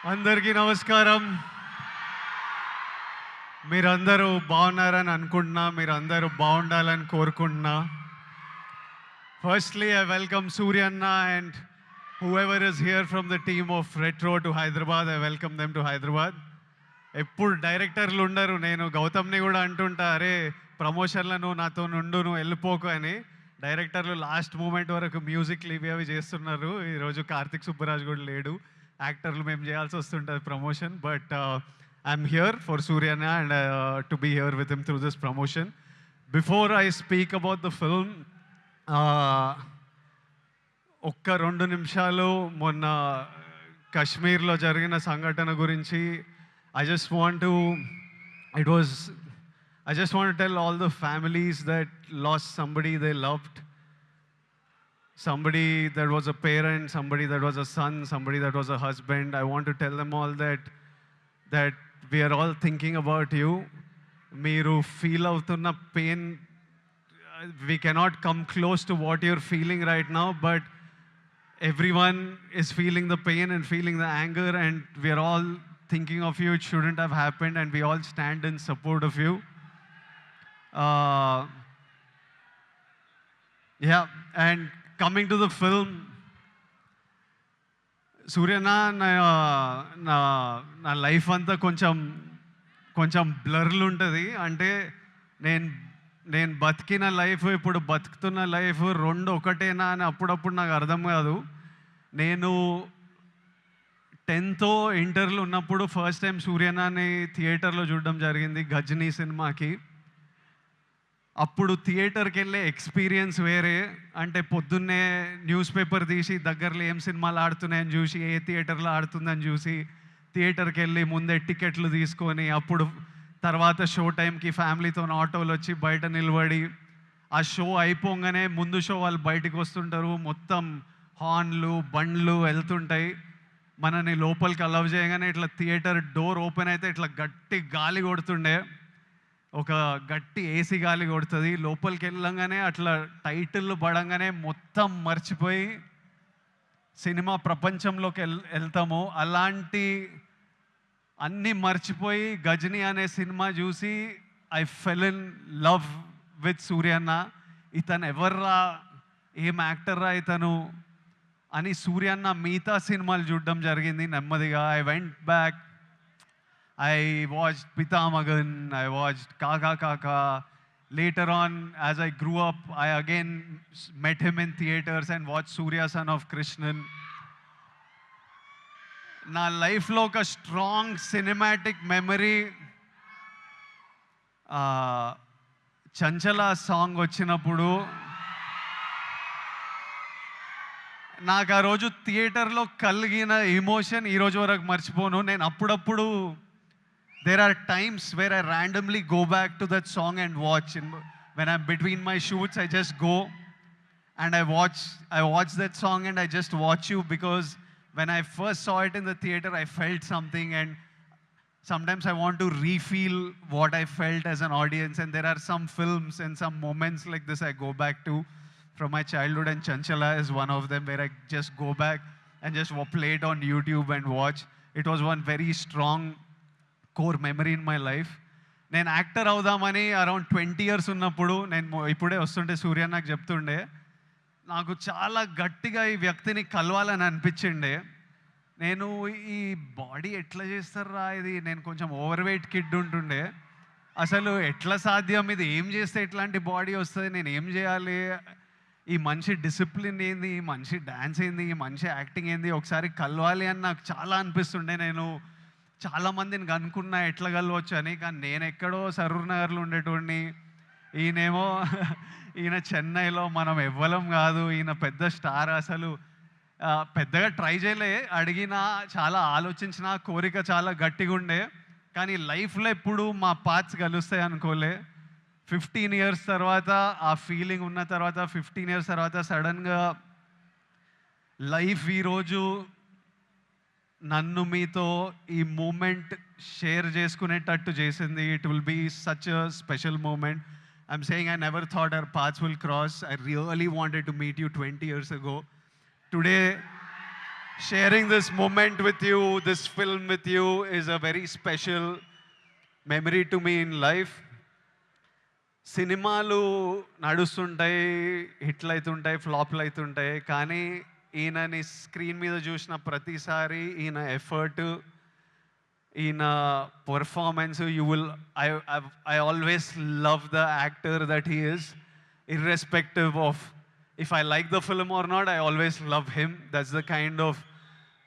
అందరికీ నమస్కారం. మీరందరూ బాగున్నారని అనుకుంటున్నా. మీరందరూ బాగుండాలని కోరుకుంటున్నా. Firstly, I welcome Surya Anna and whoever is here from the team of Retro to Hyderabad. I welcome them to Hyderabad. ఎప్పుడు డైరెక్టర్లు ఉండరు. నేను గౌతమ్ని కూడా అంటుంటా, అరే ప్రమోషన్లో నువ్వు నాతో నుండు, నువ్వు వెళ్ళిపోకు అని. డైరెక్టర్లు లాస్ట్ మూమెంట్ వరకు మ్యూజిక్లు ఇవి అవి చేస్తున్నారు. ఈరోజు కార్తిక్ సుబ్బరాజ్ కూడా లేడు. యాక్టర్లు మేము చేయాల్సి వస్తుంటుంది promotion. But I'm here for Suryana and to be here with him through this promotion. Before I speak about the film, ఒక్క 2 నిమిషాలు మొన్న కశ్మీర్లో జరిగిన సంఘటన గురించి I just want to tell all the families that lost somebody they loved, somebody that was a parent, somebody that was a son, somebody that was a husband. I want to tell them all that we are all thinking about you. Meeru feel avutunna pain, we cannot come close to what you're feeling right now, but everyone is feeling the pain and feeling the anger, and we are all thinking of you. It shouldn't have happened, and we all stand in support of you. Yeah, and coming to the film, Suryana నా life అంతా కొంచెం బ్లర్లు ఉంటుంది. అంటే నేను బతికిన life, ఇప్పుడు బతుకుతున్న life రెండు ఒకటేనా అని అప్పుడప్పుడు నాకు అర్థం కాదు. నేను 10th ఇంటర్లో ఉన్నప్పుడు ఫస్ట్ టైం సూర్యనాని థియేటర్లో చూడడం జరిగింది, గజనీ సినిమాకి. అప్పుడు థియేటర్కి వెళ్ళే ఎక్స్పీరియన్స్ వేరే. అంటే పొద్దున్నే న్యూస్ పేపర్ తీసి దగ్గరలో ఏం సినిమాలు ఆడుతున్నాయని చూసి, ఏ థియేటర్లో ఆడుతుందని చూసి థియేటర్కి వెళ్ళి ముందే టికెట్లు తీసుకొని, అప్పుడు తర్వాత షో టైంకి ఫ్యామిలీతో ఆటోలు వచ్చి బయట నిలబడి, ఆ షో అయిపోగానే ముందు షో వాళ్ళు బయటకు వస్తుంటారు, మొత్తం హార్న్లు బండ్లు వెళ్తుంటాయి. మనని లోపలికి అలవ్ చేయగానే ఇట్లా థియేటర్ డోర్ ఓపెన్ అయితే ఇట్లా గట్టి గాలి కొడుతుండే, ఒక గట్టి ఏసీ గాలి కొడుతుంది. లోపలికి వెళ్ళంగానే అట్లా టైటిల్ పడంగానే మొత్తం మర్చిపోయి సినిమా ప్రపంచంలోకి వెళ్తాము. అలాంటి అన్నీ మర్చిపోయి గజనీ అనే సినిమా చూసి I fell in love with Suryanna. ఇతను ఎవర్రా, ఏం యాక్టర్రా ఇతను అని సూర్యన్న మిగతా సినిమాలు చూడడం జరిగింది నెమ్మదిగా. I went back, I watched Pithamagan, I watched Kaakha Kaakha. Later on as I grew up, I again met him in theatres and watch Surya son of Krishnan. నా లైఫ్లో ఒక strong cinematic memory, Chanchala song వచ్చినప్పుడు నాకు ఆ రోజు థియేటర్లో కలిగిన ఎమోషన్ ఈరోజు వరకు మర్చిపోను. నేను అప్పుడప్పుడు there are times where I randomly go back to that song and watch. When I'm between my shoots, I just go and I watch that song and I just watch you, because when I first saw it in the theater, I felt something, and sometimes I want to refeel what I felt as an audience. And there are some films and some moments like this I go back to from my childhood, and Chanchala is one of them, where I just go back and just play it on YouTube and watch. It was one very strong core memory in my life. నేను actor అవుదామని around 20 years ఉన్నప్పుడు, నేను ఇప్పుడే వస్తుంటే సూర్య నాకు చెప్తుండే, నాకు చాలా గట్టిగా ఈ వ్యక్తిని కలవాలని అనిపించిండే. నేను ఈ బాడీ ఎట్లా చేస్తారా ఇది, నేను కొంచెం ఓవర్ వెయిట్ కిడ్ ఉంటుండే, అసలు ఎట్లా సాధ్యం, ఇది ఏం చేస్తే ఇట్లాంటి బాడీ వస్తుంది, నేను ఏం చేయాలి, ఈ మనిషి డిసిప్లిన్ ఏంది, ఈ మనిషి డ్యాన్స్ ఏంది, ఈ మనిషి యాక్టింగ్ ఏంది, ఒకసారి కలవాలి అని నాకు చాలా అనిపిస్తుండే. నేను చాలామందిని కనుక్కున్నా ఎట్లా కలవచ్చు అని, కానీ నేను ఎక్కడో సరూర్ నగర్లో ఉండేటోడిని, ఈయన చెన్నైలో, మనం ఎవ్వలం కాదు, ఈయన పెద్ద స్టార్. అసలు పెద్దగా ట్రై చేయలే, అడిగినా చాలా ఆలోచించిన, కోరిక చాలా గట్టిగా ఉండే, కానీ లైఫ్లో ఎప్పుడు మా పాత్స్ కలుస్తాయి అనుకోలే. 15 years తర్వాత ఆ ఫీలింగ్ ఉన్న తర్వాత, 15 years తర్వాత సడన్గా లైఫ్ ఈరోజు నన్ను మీతో ఈ మూమెంట్ షేర్ చేసుకునేటట్టు చేసింది. It will be such a special moment. I'm saying I never thought our paths will cross. I really wanted to meet you 20 years ago. Today sharing this moment with you, this film with you, is a very special memory to me in life. సినిమాలు నడుస్తుంటాయి, హిట్లు అవుతుంటాయి, ఫ్లాప్లు అవుతుంటాయి. కానీ ఈయనని screen మీద చూసిన ప్రతిసారి ఈయన ఎఫర్ట్, ఈయన performance, I always love the actor that he is, irrespective of if I like the film or not. I always love him. That's the kind of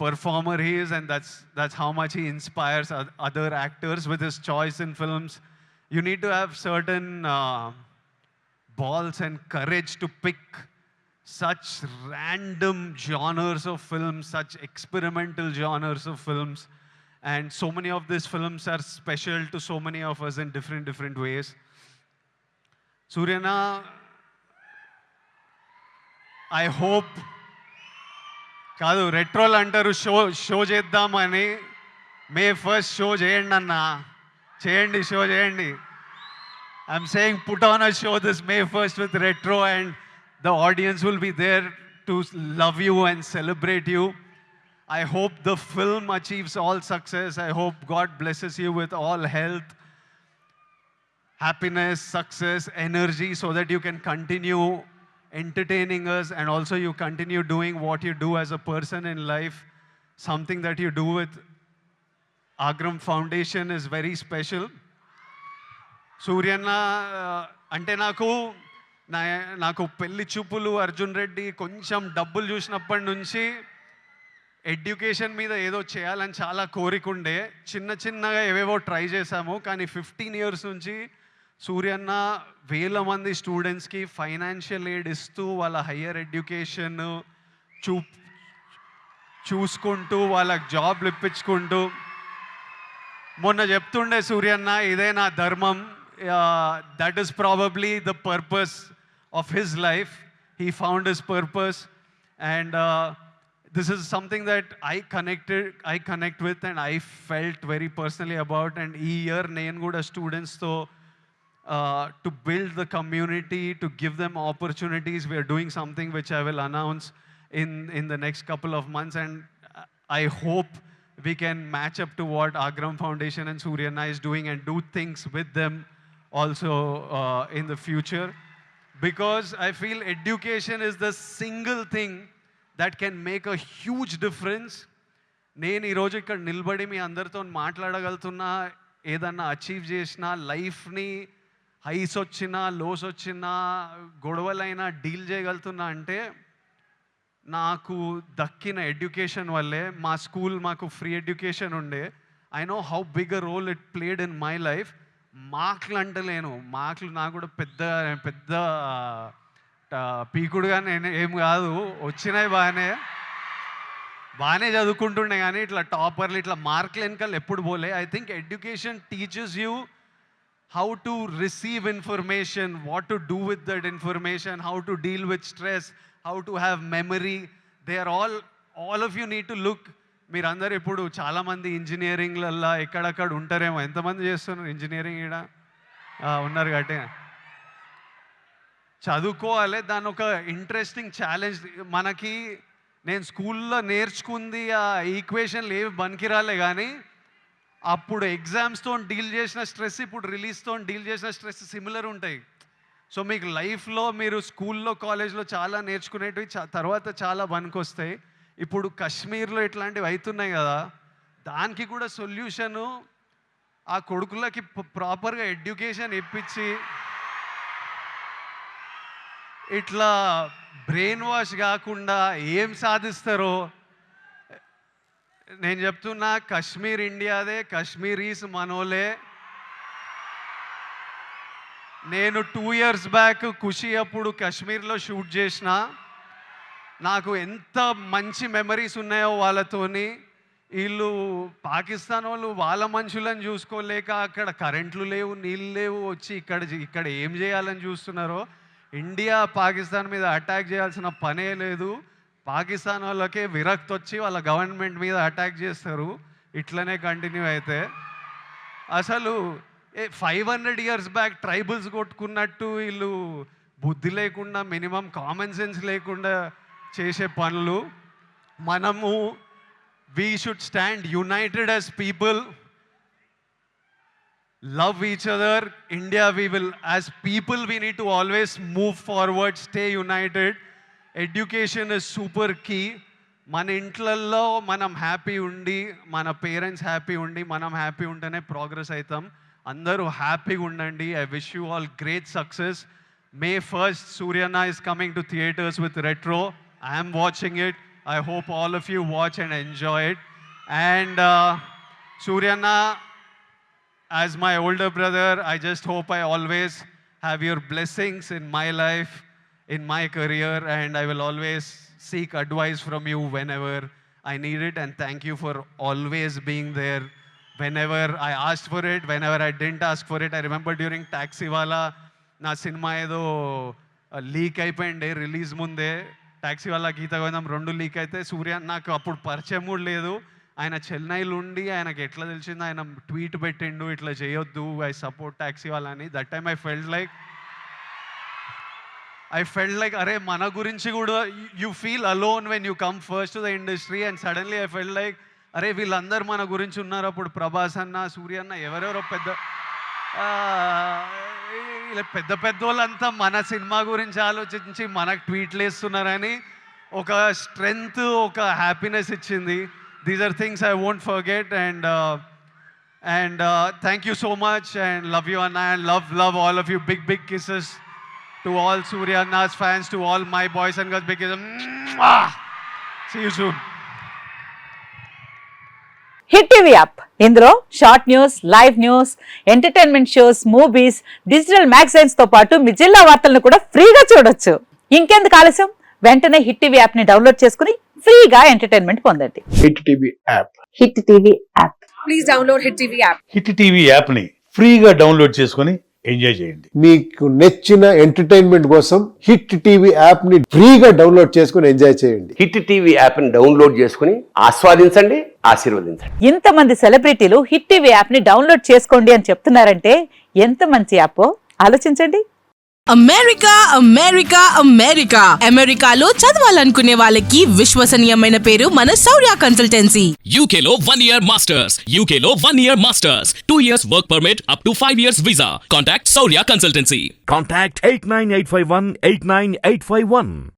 performer he is, and that's how much he inspires other actors with his choice in films. You need to have certain balls and courage to pick such random genres of films, such experimental genres of films. And so many of these films are special to so many of us in different ways. Suryana, I hope కాదు రెట్రోలు అంటారు show చేద్దామని. మే 1st show చేయండి అన్న, చేయండి, show చేయండి. I'm saying put on a show this May 1st with retro, and the audience will be there to love you and celebrate you. I hope the film achieves all success. I hope God blesses you with all health, happiness, success, energy, so that you can continue entertaining us, and also you continue doing what you do as a person in life. Something that you do with Agram Foundation is very special. సూర్యన్న అంటే నాకు పెళ్లి చూపులు, అర్జున్ రెడ్డి, కొంచెం డబ్బులు చూసినప్పటి నుంచి education మీద ఏదో చేయాలని చాలా కోరికుండే. చిన్నగా ఏవేవో ట్రై చేశాము. కానీ 15 years నుంచి సూర్యన్న వేల మంది స్టూడెంట్స్కి ఫైనాన్షియల్ ఎయిడ్ ఇస్తూ వాళ్ళ హయ్యర్ ఎడ్యుకేషన్ చూసుకుంటూ వాళ్ళకి జాబ్లు ఇప్పించుకుంటూ, మొన్న చెప్తుండే సూర్యన్న, ఇదే నా ధర్మం. That is probably the purpose of his life. He found his purpose, and this is something that I connect with, and I felt very personally about. And ee year nenu kuda students to build the community, to give them opportunities. We are doing something which I will announce in the next couple of months, and I hope we can match up to what Agram Foundation and Suryana is doing, and do things with them also in the future, because I feel education is the single thing that can make a huge difference. నేను ఈరోజు ఇక్కడ నిలబడి మీ అందరితో మాట్లాడగలుగుతున్నా, ఏదన్నా achieve చేసినా, లైఫ్ని highs వచ్చినా, lows వచ్చినా, గొడవలైనా డీల్ చేయగలుగుతున్నా అంటే నాకు దక్కిన ఎడ్యుకేషన్ వల్లే. మా స్కూల్ మాకు ఫ్రీ ఎడ్యుకేషన్ ఉండే. I know how big a role it played in my life. మార్కులు అంటలేను, మార్కులు నాకు కూడా పెద్ద పీకుడుగా నేను ఏం కాదు, వచ్చినాయి బాగానే చదువుకుంటుండే. కానీ ఇట్లా టాపర్లు, ఇట్లా మార్కులు వెనకాల ఎప్పుడు పోలే. I think education teaches you how to receive information, what to do with that information, how to deal with stress, how to have memory. They are all of you need to look. మీరందరూ ఇప్పుడు చాలామంది ఇంజనీరింగ్లల్లో ఎక్కడక్కడ ఉంటారేమో. ఎంతమంది చేస్తున్నారు engineering? ఇక్కడ ఉన్నారు కాబట్టి చదువుకోవాలి. దాని ఒక ఇంట్రెస్టింగ్ ఛాలెంజ్ మనకి. నేను స్కూల్లో నేర్చుకుంది ఆ ఈక్వేషన్లు ఏవి పనికిరాలే, కానీ అప్పుడు ఎగ్జామ్స్తో డీల్ చేసిన స్ట్రెస్, ఇప్పుడు రిలీజ్తో డీల్ చేసిన స్ట్రెస్ సిమిలర్ ఉంటాయి. సో మీకు లైఫ్లో మీరు స్కూల్లో, కాలేజ్లో చాలా నేర్చుకునేటివి తర్వాత చాలా పనికొస్తాయి. ఇప్పుడు కాశ్మీర్లో ఇట్లాంటివి అవుతున్నాయి కదా, దానికి కూడా సొల్యూషను ఆ కొడుకులకి ప్రాపర్గా ఎడ్యుకేషన్ ఇప్పించి, ఇట్లా బ్రెయిన్ వాష్ కాకుండా ఏం సాధిస్తారో నేను చెప్తున్నా. కాశ్మీర్ ఇండియాదే, కాశ్మీరీస్ మనోలే. నేను 2 years బ్యాక్ ఖుషి అప్పుడు కాశ్మీర్లో షూట్ చేసిన. నాకు ఎంత మంచి మెమరీస్ ఉన్నాయో వాళ్ళతోని. వీళ్ళు పాకిస్తాన్ వాళ్ళు వాళ్ళ మనుషులను చూసుకోలేక అక్కడ కరెంట్లు లేవు, నీళ్ళు లేవు, వచ్చి ఇక్కడ ఏం చేయాలని చూస్తున్నారో. ఇండియా పాకిస్తాన్ మీద అటాక్ చేయాల్సిన పనే లేదు. పాకిస్తాన్ వాళ్ళకే విరక్తి వచ్చి వాళ్ళ గవర్నమెంట్ మీద అటాక్ చేస్తారు. ఇట్లనే కంటిన్యూ అయితే అసలు 500 years బ్యాక్ ట్రైబల్స్ కొట్టుకున్నట్టు వీళ్ళు బుద్ధి లేకుండా, మినిమం కామన్ సెన్స్ లేకుండా చేసే పనులు. మనము we should stand united as people, love each other. India, we will, as people, we need to always move forward, stay united. Education is super key. మన ఇంట్లల్లో మనం happy ఉండి, మన పేరెంట్స్ హ్యాపీ ఉండి, మనం హ్యాపీ ఉంటేనే ప్రోగ్రెస్ అవుతాం. అందరూ హ్యాపీగా ఉండండి. I wish you all great success. May 1st, Suryana is coming to theaters with Retro. I am watching it. I hope all of you watch and enjoy it. And Suryana, as my older brother, I just hope I always have your blessings in my life, in my career, and I will always seek advice from you whenever I need it. And thank you for always being there whenever I asked for it, whenever I didn't ask for it. I remember during Taxiwala, నా cinema ఏదో leak అయిపోయింది release ముందే. టాక్సీవాలా, గీత గోవిందం 2 leak అయితే సూర్య నాకు అప్పుడు పరిచయం కూడా లేదు. ఆయన చెన్నైలో ఉండి ఆయనకి ఎట్లా తెలిసింది, ఆయన ట్వీట్ పెట్టిండు ఇట్లా చేయొద్దు, ఐ సపోర్ట్ టాక్సీవాలా అని. That time I felt like అరే మన గురించి కూడా you feel alone when you come first to the industry. And suddenly I felt like అరే వీళ్ళందరూ మన గురించి ఉన్నారు. అప్పుడు ప్రభాస్ అన్న, సూర్య అన్న, ఎవరెవరో పెద్ద వాళ్ళంతా మన సినిమా గురించి ఆలోచించి మనకు ట్వీట్లు వేస్తున్నారని ఒక స్ట్రెంగ్త్, ఒక హ్యాపీనెస్ ఇచ్చింది. These are things I won't forget. And thank you so much and love you anna. And love all of you. Big kisses to all Surya Anna's fans, to all my boys and girls. Big kisses. See you soon. Hit TV app, ఇందులో short news, live news, entertainment shows, movies, digital magazines తో పాటు మీ జిల్లా వార్తలను కూడా ఫ్రీగా చూడొచ్చు. ఇంకెందుకు ఆలస్యం, వెంటనే హిట్ టీవీ యాప్ ని డౌన్లోడ్ చేసుకుని ఫ్రీగా ఎంటర్టైన్మెంట్ పొందండి. Hit TV app. Hit TV app. Please download hit TV app. Hit TV app ని ఫ్రీగా డౌన్లోడ్ చేసుకుని ఎంజాయ్ చేయండి. మీకు నచ్చిన ఎంటర్టైన్మెంట్ కోసం హిట్ టీవీ యాప్ ని ఫ్రీగా డౌన్లోడ్ చేసుకుని ఎంజాయ్ చేయండి. హిట్ టీవీ యాప్ ని డౌన్లోడ్ చేసుకుని ఆస్వాదించండి, ఆశీర్వదించండి. ఇంతమంది సెలబ్రిటీలు హిట్ టీవీ యాప్ ని డౌన్లోడ్ చేసుకోండి అని చెప్తున్నారంటే ఎంత మంచి యాప్ ఆలోచించండి. అమెరికాలో చదవాలనుకునే వాళ్ళకి విశ్వసనీయమైన పేరు మన శౌర్య కన్సల్టెన్సీ. UK లో 1 year masters, UK లో 1 year masters, 2 years work permit up to 5 years visa. Contact Saurya Consultancy. Contact 89851 89851.